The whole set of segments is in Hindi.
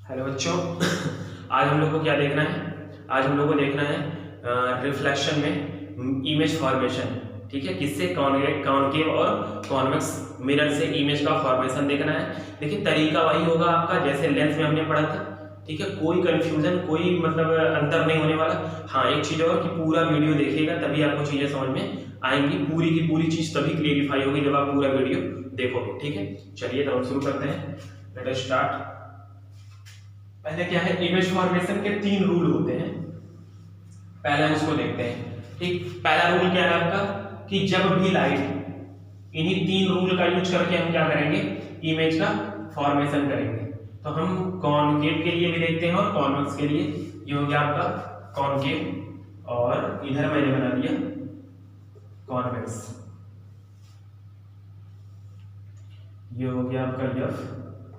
हेलो बच्चों। आज हम लोग को क्या देखना है? आज हम लोग को देखना है रिफ्लेक्शन में इमेज फॉर्मेशन। ठीक है, किससे? कॉनकेव और कॉन्वेक्स मिरर से इमेज का फॉर्मेशन देखना है। देखिए तरीका वही होगा आपका जैसे लेंस में हमने पढ़ा था। ठीक है, कोई कंफ्यूजन, कोई मतलब अंतर नहीं होने वाला। हाँ, एक चीज और कि पूरा वीडियो देखिएगा तभी आपको चीजें समझ में आएंगी। पूरी की पूरी चीज तभी क्लियरिफाई होगी जब आप पूरा वीडियो देखोगे। ठीक है, चलिए तो हम शुरू करते हैं। Let us start. पहले क्या है, इमेज फॉर्मेशन के 3 रूल होते हैं। पहले हम उसको देखते हैं। ठीक, पहला रूल क्या है आपका कि जब भी लाइट, इन्हीं 3 रूल का यूज करके हम क्या करेंगे, इमेज का फॉर्मेशन करेंगे। तो हम कॉनकेव के लिए भी देखते हैं और कॉन्वेक्स के लिए। ये हो गया आपका कॉनकेव और इधर मैंने बना दिया कॉन्वेक्स। ये हो गया आपका एफ,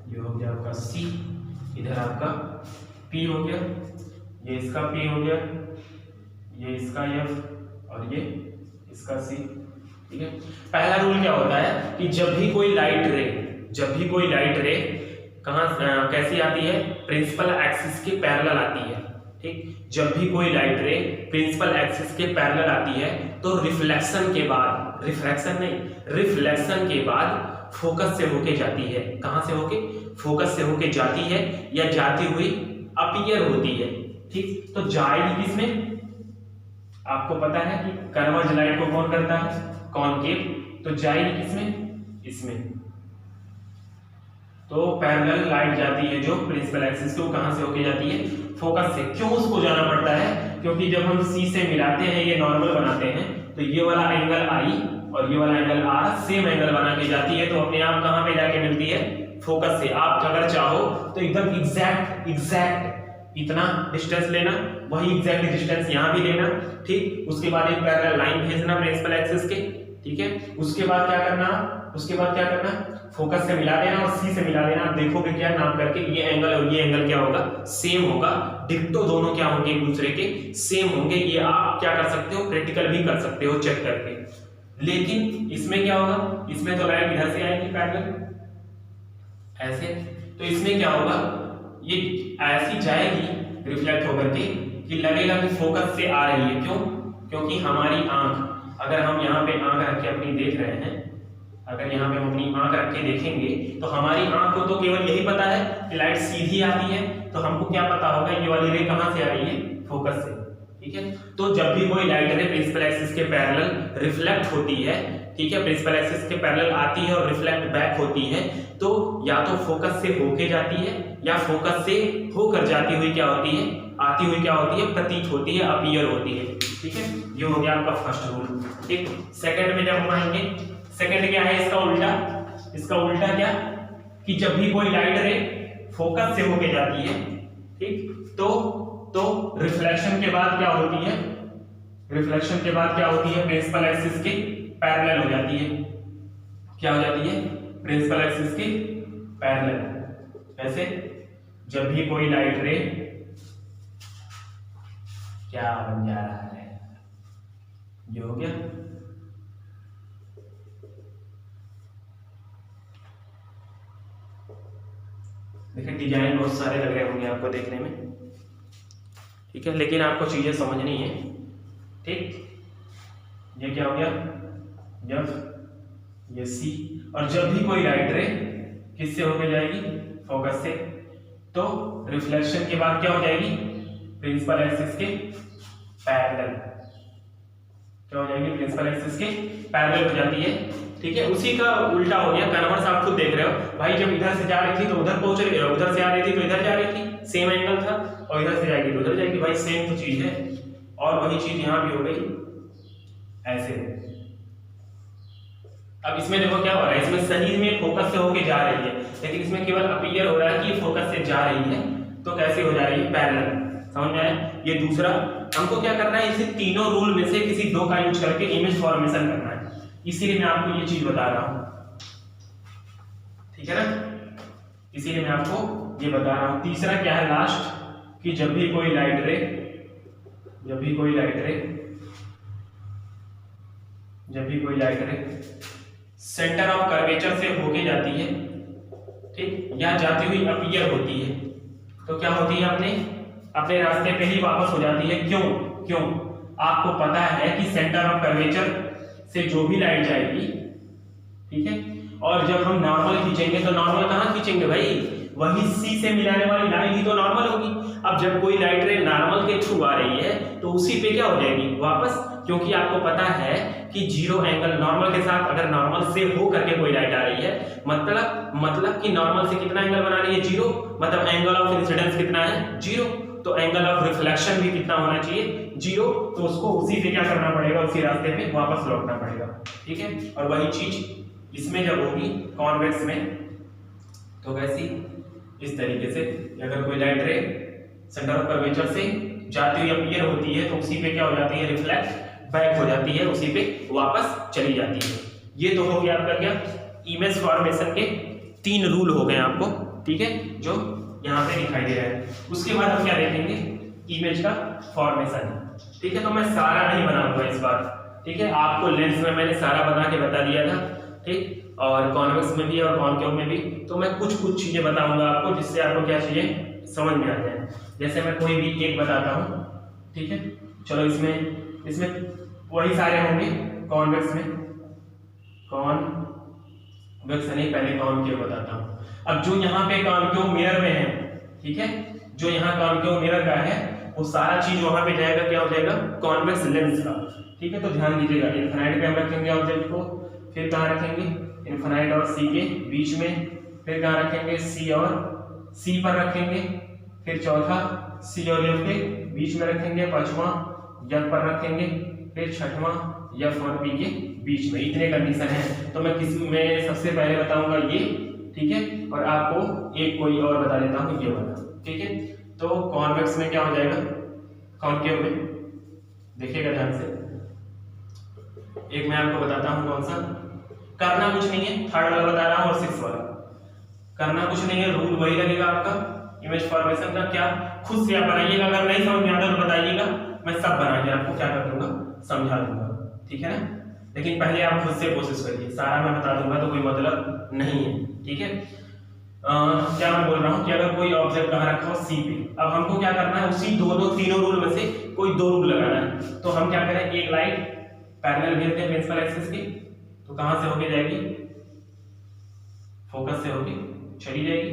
ये हो गया आपका सी, इधर आपका P हो गया, ये इसका P हो गया, ये इसका F और ये इसका C। ठीक है, पहला रूल क्या होता है कि जब भी कोई लाइट रे कहां कैसी आती है, प्रिंसिपल एक्सिस के पैरेलल आती है। ठीक, जब भी कोई लाइट रे प्रिंसिपल एक्सिस के पैरेलल आती है तो रिफ्लेक्शन के बाद, रिफ्लेक्शन के बाद फोकस से होके जाती है। कहां से होके? फोकस से होके जाती है या जाती हुई अपीयर होती है। ठीक, तो जाएगी किसमें? आपको पता है कि कन्वर्ज लाइट को कौन करता है? कॉनकेव। तो जाएगी किसमें? इसमें। तो पैरेलल लाइट जाती है जो प्रिंसिपल एक्सिस को, कहां से होके जाती है? फोकस से। क्यों उसको जाना पड़ता है? क्योंकि जब हम सी से मिलाते हैं, ये नॉर्मल बनाते हैं, तो ये वाला एंगल आई और ये वाला एंगल आर सेम एंगल बना के जाती है। तो अपने आप कहां पे जाके मिलती है? फोकस से। आप अगर चाहो तो एकदम एग्जैक्ट इतना डिस्टेंस लेना, वही एग्जैक्ट डिस्टेंस यहां भी लेना। ठीक, उसके बाद एक पैरेलल लाइन भेजना प्रिंसिपल एक्सिस के। ठीक है, उसके बाद क्या करना, फोकस से मिला देना और सी से मिला देना। आप देखोगे क्या नाम करके, ये एंगल और ये एंगल क्या होगा? सेम होगा। डिक्टो दोनों क्या होंगे? एक दूसरे के सेम होंगे। ये आप क्या कर सकते हो, प्रैक्टिकल भी कर सकते हो चेक करके। लेकिन इसमें क्या होगा, इसमें तो लाइट इधर से आएगी पैरेलल ऐसे, तो इसमें क्या होगा, ये ऐसी जाएगी रिफ्लेक्ट होकर के कि लगेगा कि फोकस से आ रही है। क्यों? क्योंकि हमारी आंख, अगर हम यहाँ पे आंख रख के अपनी देख रहे हैं, अगर यहाँ पे हम अपनी आंख रख के देखेंगे तो हमारी आंख को तो केवल यही पता है कि लाइट सीधी आती है। तो हमको क्या पता होगा ये वाली रे कहां से आ रही है? फोकस से। ठीक है, तो जब भी कोई लाइट रे प्रिंसिपल एक्सिस के पैरेलल रिफ्लेक्ट होती है, ठीक है, प्रिंसिपल एक्सिस के पैरेलल आती है और रिफ्लेक्ट बैक होती है, तो या तो फोकस से होके जाती है या फोकस से होकर जाती हुई क्या होती है? आती हुई क्या होती है? प्रतीत होती है, अपीयर होती है। ठीक है, ये हो गया आपका फर्स्ट रूल। ठीक, सेकंड में जब हम आएंगे, सेकंड क्या है? इसका उल्टा। इसका उल्टा क्या कि जब भी कोई लाइट रे फोकस से होके जाती है, ठीक, तो रिफ्लेक्शन के बाद क्या होती है? रिफ्लेक्शन के बाद क्या होती है? प्रिंसिपल एक्सिस के पैरेलल हो जाती है। क्या हो जाती है? प्रिंसिपल एक्सिस के पैरेलल। ऐसे जब भी कोई लाइट रे क्या बन जा रहा है, ये हो गया। देखिए डिजाइन बहुत सारे लग रहे होंगे आपको देखने में, ठीक है, लेकिन आपको चीजें समझनी है। ठीक, ये क्या हो गया? ये सी। और जब भी कोई लाइट रे किससे होके जाएगी? फोकस से, तो रिफ्लेक्शन के बाद क्या हो जाएगी? प्रिंसिपल एक्सिस के पैरेलल। क्या हो जाएगी? प्रिंसिपल एक्सिस के पैरेलल हो जाती है। ठीक है, उसी का उल्टा हो गया, कन्वर्स आप खुद देख रहे हो भाई। जब इधर से जा रही थी तो उधर पहुंच रही है, उधर से आ रही थी तो इधर जा रही थी, सेम एंगल था, और इधर से जाएगी तो उधर जाएगी। भाई सेम तो चीज है। और वही चीज यहां भी हो गई ऐसे। अब इसमें देखो क्या हो रहा है, इसमें सही में फोकस से होके जा रही है, लेकिन इसमें केवल अपीयर हो रहा है कि ये फोकस से जा रही है। तो कैसे हो जा रही है? पैरेलल। समझ में आया? ये दूसरा। हमको क्या करना है, इसे तीनों रूल में से किसी 2 का यूज करके इमेज फॉर्मेशन करना है। इसीलिए मैं आपको ये चीज बता रहा हूं, ठीक है ना, इसीलिए मैं आपको ये बता रहा हूं। तीसरा क्या है लास्ट, कि जब भी कोई लाइट रे सेंटर ऑफ कर्वेचर से होके जाती है, ठीक, या जाती हुई अपीयर होती है, तो क्या होती है अपने रास्ते पे ही वापस हो जाती है। क्यों? आपको पता है कि सेंटर ऑफ कर्वेचर से जो भी लाइट जाएगी, ठीक है, और जब हम नॉर्मल खींचेंगे तो नॉर्मल कहाँ खींचेंगे भाई, वही सी से मिलाने वाली लाइन ही तो नॉर्मल होगी। अब जब कोई लाइट रे नॉर्मल के थ्रू आ रही है तो उसी पे क्या हो जाएगी वापस, क्योंकि आपको पता है कि जीरो एंगल नॉर्मल के साथ अगर नॉर्मल से हो करके कोई लाइट आ रही है, मतलब कि नॉर्मल से कितना एंगल बना रही है, जीरो, मतलब एंगल ऑफ इंसिडेंस कितना है, जीरो, तो एंगल ऑफ रिफ्लेक्शन भी कितना होना चाहिए, जीरो। तो उसको उसी पे क्या करना पड़ेगा, उसी रास्ते पे वापस लौटना पड़ेगा, ठीक है। और वही चीज इसमें जब होगी कॉन्वेक्स में, तो वैसी इस तरीके से अगर कोई लाइट रे सेंटर ऑफ कर्वेचर से जाती हुई अपीयर होती है तो उसी पे क्या हो जाती है, रिफ्लेक्ट बैक हो जाती है, उसी पे वापस चली जाती है। ये तो हो गया आपका क्या, इमेज फॉर्मेशन के 3 रूल हो गए आपको, ठीक है, जो यहाँ पे दिखाई दे रहा है। उसके बाद हम क्या देखेंगे, इमेज का फॉर्मेशन, ठीक है। तो मैं सारा नहीं बनाऊंगा इस बार, ठीक है, आपको लेंस में मैंने सारा बना के बता दिया था, ठीक, और कॉन्वेक्स में भी और कॉनकेव में भी। तो मैं कुछ चीजें बताऊंगा आपको जिससे आपको क्या चाहिए समझ में आ जाए। जैसे मैं कोई भी एक बताता हूँ, ठीक है, चलो इसमें वही सारे होंगे कॉन्वेक्स में, कॉन्वेक्स नहीं, पहले कॉनकेव बताता हूँ। अब जो यहाँ पे कॉनकेव मिरर में है, ठीक है, जो यहाँ कॉनकेव मिरर का है वो सारा चीज वहां पे जाएगा, क्या हो जाएगा, कॉन्वेक्स लेंस का, ठीक है। तो ध्यान दीजिएगा, इनफिनाइट पे हम रखेंगे ऑब्जेक्ट को, फिर कहाँ रखेंगे, इनफिनाइट और सी के बीच में, फिर कहाँ रखेंगे, सी और सी पर रखेंगे, फिर चौथा सी और एफ के बीच में रखेंगे, पांचवा एफ पर रखेंगे, फिर छठवां एफ और पी के बीच में। इतने कंडीशन है। तो मैं सबसे पहले बताऊंगा ये, ठीक है, और आपको एक कोई और बता देता हूँ ये वाला, ठीक है। तो कॉन्वेक्स में क्या हो जाएगा, कॉनकेव में देखिएगा ध्यान से, एक मैं आपको बताता हूँ कौन सा, करना कुछ नहीं है, थर्ड वाला बता रहा हूँ और 6th वाला, करना कुछ नहीं है, रूल वही लगेगा आपका इमेज फॉर्मेशन का। क्या खुद से आप बनाइएगा, अगर नहीं समझ में आता तो बताइएगा, मैं सब बना के आपको क्या कर दूंगा, समझा दूंगा, ठीक है ना। लेकिन पहले आप खुद से कोशिश करिए, सारा मैं बता दूंगा तो कोई मतलब नहीं है, ठीक है। क्या मैं बोल रहा हूँ कि अगर कोई ऑब्जेक्ट कहाँ रखा हो, सी पे, अब हमको क्या करना है, उसी तीनों रूल में से कोई 2 रूल लगाना है। तो हम क्या करें, एक लाइट पैरेलल भेजते हैं प्रिंसिपल एक्सिस की, तो कहां से होके जाएगी, फोकस से होके चली जाएगी।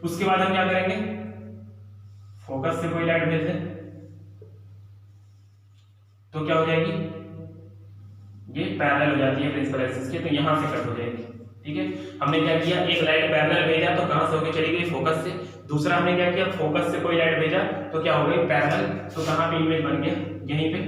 उसके बाद हम क्या करेंगे, फोकस से कोई लाइट भेज दें तो क्या हो जाएगी, ये पैरेलल हो जाती है प्रिंसिपल एक्सिस के, तो यहां से कट हो जाएगी, ठीक है। हमने क्या किया, एक लाइट पैरेलल भेजा तो कहां से होके चली गई, फोकस से। दूसरा हमने क्या किया, फोकस से कोई लाइट भेजा तो क्या हो गई, पैरेलल, तो कहां पे इमेज बन गया, यहीं पे,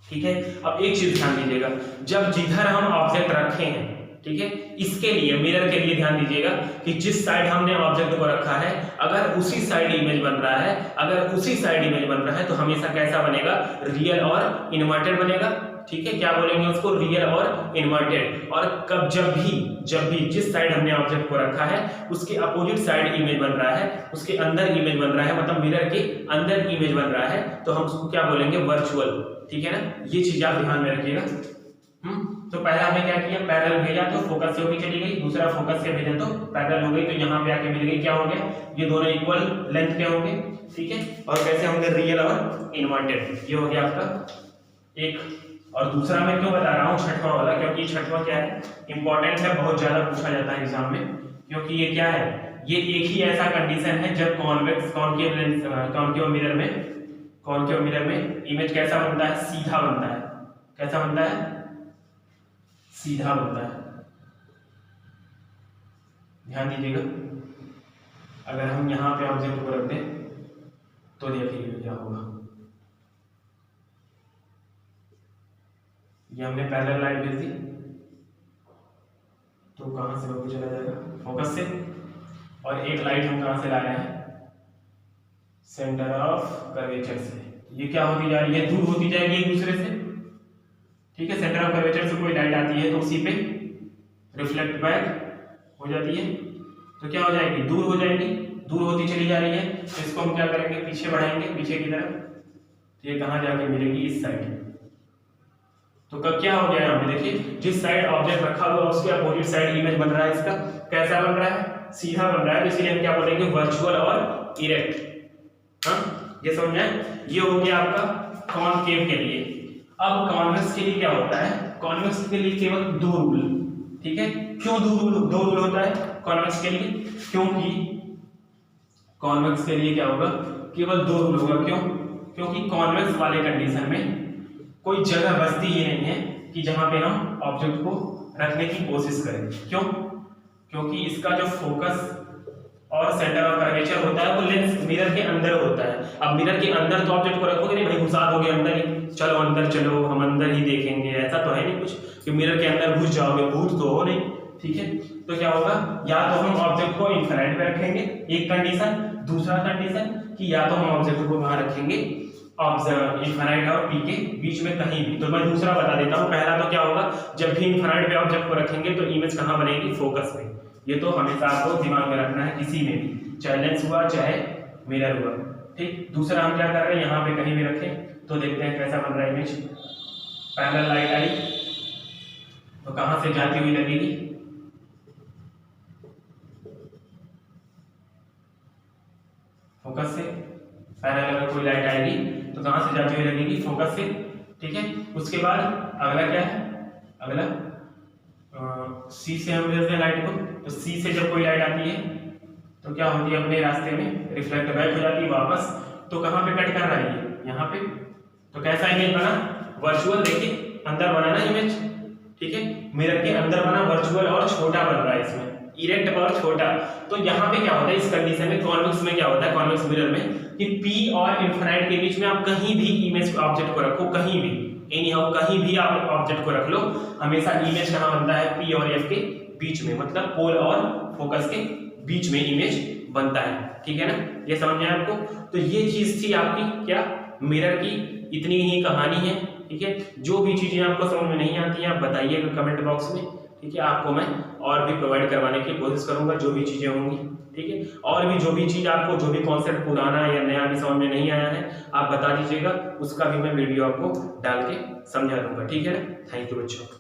ठीक है। अब एक चीज ध्यान दीजिएगा, जब जिधर हम ऑब्जेक्ट रखे हैं, ठीक है, इसके लिए मिरर के लिए ध्यान दीजिएगा कि जिस साइड हमने ऑब्जेक्ट को रखा है, अगर उसी साइड इमेज बन रहा है, अगर उसी साइड इमेज बन रहा है तो हमेशा कैसा बनेगा, रियल और इन्वर्टेड बनेगा, ठीक है। क्या बोलेंगे उसको, रियल और इन्वर्टेड। और कब जब भी जिस साइड हमने ऑब्जेक्ट को रखा है उसके अपोजिट साइड इमेज बन रहा है, उसके अंदर इमेज बन रहा है, मतलब मिरर के अंदर इमेज बन रहा है, तो हम उसको क्या बोलेंगे, वर्चुअल, ठीक है ना। ये चीज आप ध्यान में रखिएगा। तो पहला हमने क्या किया, पैरेलल भेजा तो फोकस से होकर चली गई, दूसरा फोकस से भेजा तो पैरेलल हो गई, तो यहाँ पे आके मिल गई, क्या हो गया, ये दोनों इक्वल लेंथ के होंगे, ठीक है। और कैसे होंगे, रियल और इन्वर्टेड, ये हो गया आपका एक। और दूसरा मैं क्यों बता रहा हूँ छठवां वाला, क्योंकि छठवां क्या है, इंपॉर्टेंट है, बहुत ज्यादा पूछा जाता है एग्जाम में, क्योंकि ये क्या है, ये एक ही ऐसा कंडीशन है जब कॉनकेव मिरर में इमेज कैसा बनता है, सीधा बनता है। कैसा बनता है, सीधा बनता है। ध्यान दीजिएगा, अगर हम यहाँ पे ऑब्जेक्ट को रख दें तो देखिए क्या होगा, ये हमने पैरेलल लाइट भेज दी तो कहां से होकर चला जाएगा, फोकस से। और एक लाइट हम कहां से ला रहे हैं, सेंटर ऑफ कर्वेचर से। ये क्या होती जा रही है, दूर होती जाएगी एक दूसरे से, ठीक है। सेंटर ऑफ कर्वेचर से कोई लाइट आती है तो उसी पे रिफ्लेक्ट बैक हो जाती है, तो क्या हो जाएगी, दूर हो जाएगी, दूर होती चली जा रही है। तो इसको हम क्या करेंगे, पीछे बढ़ाएंगे, पीछे की तरफ, तो ये कहां जाके मिलेगी, इस साइड। तो कब क्या हो गया यहाँ पे देखिए, जिस साइड ऑब्जेक्ट रखा हुआ उसके अपोजिट साइड इमेज बन रहा है, इसका कैसा बन रहा है, सीधा बन रहा है, तो इसलिए हम क्या बोलेंगे वर्चुअल और इरेक्ट। हाँ, ये समझ में आया? ये हो गया आपका कॉनकेव के लिए। अब कॉन्वेक्स के लिए क्या होता है? कॉन्वेक्स के लिए केवल दो रूल, ठीक है। क्यों दो रूल होता है कॉन्वेक्स के लिए? क्योंकि कॉन्वेक्स के लिए क्या होगा? केवल दो रूल होगा। क्यों? क्योंकि कॉन्वेक्स वाले कंडीशन में कोई जगह बचती ही नहीं है कि जहां पे हम ऑब्जेक्ट को रखने की कोशिश करें। क्यों? क्योंकि इसका जो फोकस और सेंटर ऑफ कर्वेचर होता है वो लेंस मिरर के अंदर होता है। अब मिरर के अंदर तो ऑब्जेक्ट को रखोगे नहीं भाई, घुसा दोगे अंदर ही, चलो अंदर चलो हम अंदर ही देखेंगे, ऐसा तो है नहीं कुछ कि मिरर के अंदर घुस जाओगे, भूत तो हो नहीं, ठीक है। तो क्या होगा? या तो हम ऑब्जेक्ट को इन्फिनिट में रखेंगे, एक कंडीशन। दूसरा कंडीशन कि या तो हम ऑब्जेक्ट को वहां रखेंगे इन्फिनिट और पी के बीच में कहीं भी। तो मैं दूसरा बता देता हूँ। पहला तो क्या होगा, जब भी इन्फिनिट पे ऑब्जेक्ट को रखेंगे तो इमेज कहाँ बनेगी? फोकस में। ये तो हमेशा आपको दिमाग में रखना है, किसी में भी, चाहे लेंस हुआ चाहे मिरर हुआ, ठीक। दूसरा हम क्या कर रहे हैं, यहाँ पे कहीं भी रखें तो देखते हैं कैसा बन रहा है इमेज। पैरेलल लाइट आई तो कहाँ से जाती हुई लगेगी? फोकस से। पैरेलल अगर कोई लाइट आएगी तो कहाँ से जाती हुई लगेगी? फोकस से, ठीक है। उसके बाद अगला क्या है? अगला सी से हम लेते हैं लाइट को, तो सी से जब कोई लाइट आती है तो क्या होती है? अपने रास्ते में रिफ्लेक्ट बैक हो जाती है वापस। तो कहाँ पे कट कर रहा है? ये यहाँ पे। तो कैसा इमेज बना? वर्चुअल। देखिए अंदर बना ना इमेज, ठीक है, मिरर के अंदर बना, वर्चुअल और छोटा बन रहा है इसमें, इरेक्ट और छोटा। तो यहाँ पे क्या होता है इस कंडीशन में? कॉन्वेक्स में क्या होता है? कॉन्वेक्स मिरर में कि P और इन्फिनिट के बीच में आप कहीं भी इमेज ऑब्जेक्ट को रखो, कहीं भी, एनी हाउ कहीं भी आप ऑब्जेक्ट को रख लो, हमेशा इमेज कहाँ बनता है? P और F के बीच में, मतलब पोल और फोकस के बीच में इमेज बनता है, ठीक है ना। ये समझ में आया आपको? तो ये चीज थी आपकी क्या? मिरर की इतनी ही कहानी है, ठीक है। जो भी चीजें आपको समझ में नहीं आती हैं आप बताइएगा कमेंट बॉक्स में, ठीक है। आपको मैं और भी प्रोवाइड करवाने की कोशिश करूंगा जो भी चीजें होंगी, ठीक है। और भी जो भी चीज आपको, जो भी कॉन्सेप्ट पुराना या नया भी समझ में नहीं आया है आप बता दीजिएगा, उसका भी मैं वीडियो आपको डाल के समझा दूंगा, ठीक है ना। थैंक यू बच्चों।